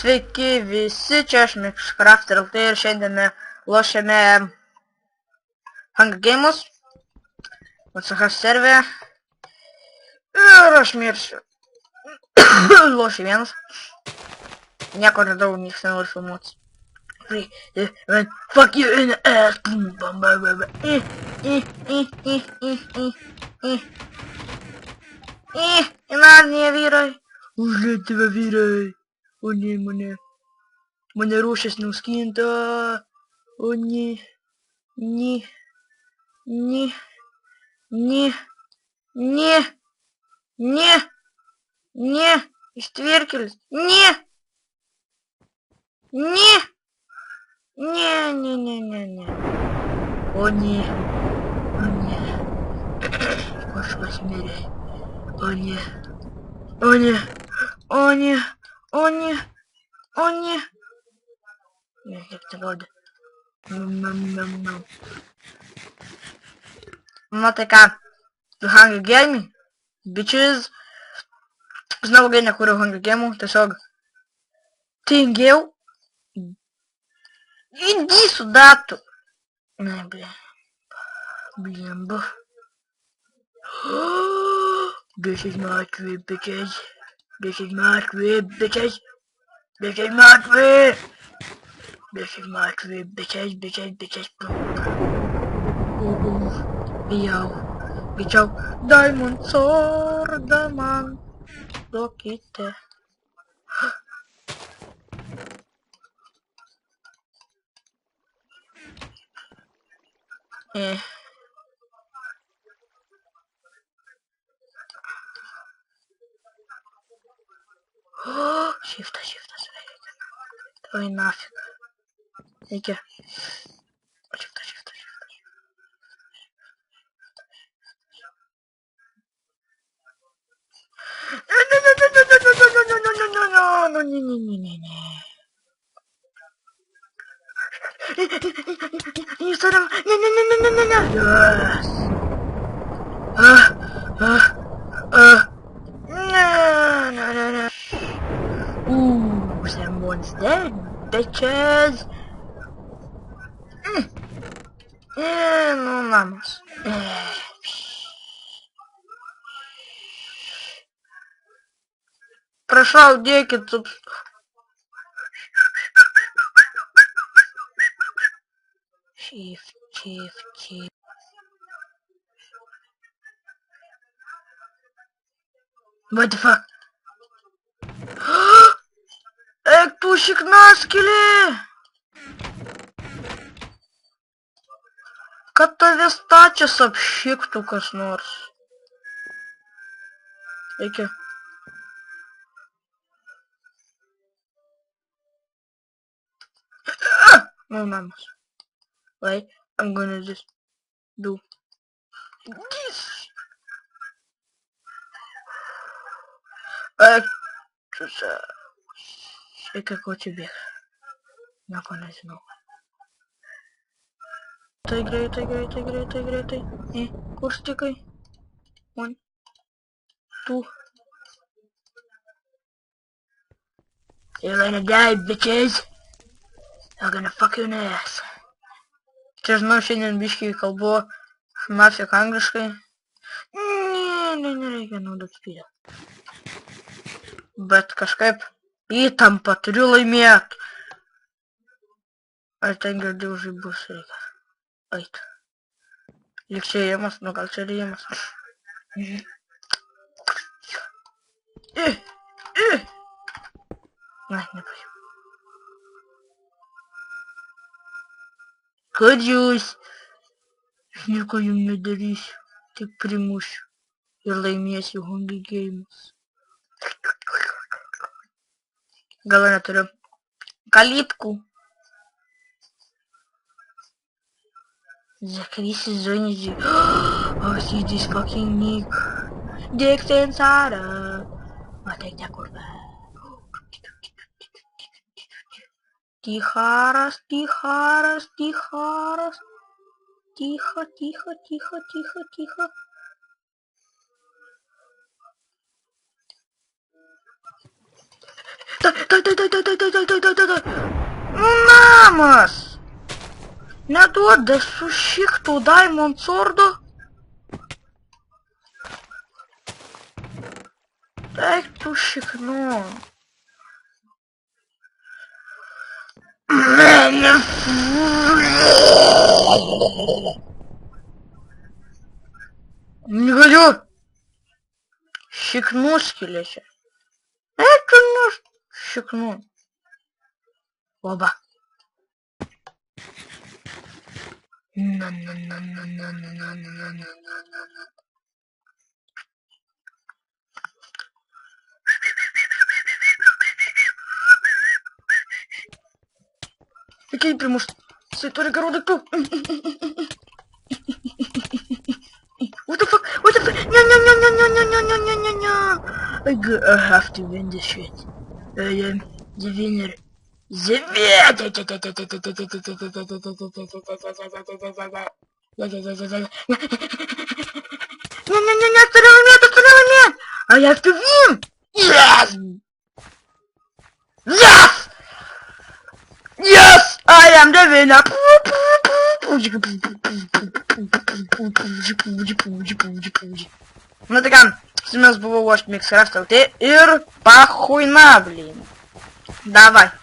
Sveiki visi, čia aš Mixcraft ir šiandien lošiame Hunger Games VCH serve ir aš mirsiu. Lošiu vienas. Nieko nedaug, nieks nenori filmuotis. 3, 2, 1, fuck you in the ass. Inarnija vyrai. Už Lietuvą vyrai. O ne, mane rūšės nuskinta. O ne, ne, ištvirkelis, ne. O ne, kažkas mirė. O ne. Ne, kaip tai gaudė. Na tai ką, Hunger Game, bitches. Žinau, ilgai nekūriau Hunger Game'ų, tiesiog tingėjau. Иди сюда, tu. Не, блин, This is my crib, bitches. This is my crib, bitches. This is my crib. This is my crib, bitches. Yo, Diamond Sword, man. Dokite. Шифта, ой, нафиг. Иди. Шифта. Ну, не. Не, сором. Не. No. Ooh, someone's dead, bitches. No vamos. Прошел деки тут. Shift. What the fuck? Тусик на скеле! Готовя стача сообщи, кто коснулся. Эки. No mames. Wait, I'm gonna just do this. Какой тебе? Наконец, ну. Ты играй. Курс тикай. 1, 2. You're gonna die, bitches. I'm gonna fuck your ass. Čia žinau, šiandien biškai kalbu nafiek angliškai. Nereikia naudot spydą. Bet kažkaip įtampa turiu laimėt. Ar ten girdėjau žaibus reikia. Ait. Lyg čia ėjimas, nu gal čia ir ėjimas. Na, nepažiūrėjau. Kadžius. Aš nieko jums nedarysiu. Tik primušiu. Ir laimėsiu Hunger Games. Gal neturiu. Калитку. Закрой сезон. Oh, see this fucking Nick. Dick Sensara. I'll take that kurwa. Тихарас. тихо, тихо, тихо, тихо, тихо. Mamas! Neduoda sušiktų Diamond Sword'o. Eik tu šiknu. Negaliu. Šiknų skilėse. Eik tu nuo šiknų. Oba. Какие примуш? Святой городок тут. What the fuck? What the fuck? No. I have to win this shit. I am the winner. Останови меня! I have to win! Yes! Yes! Yes! I am the winner! Nu tai ką, su jumis buvau aš Mixcraft LT ir pahuina, blin. Davai.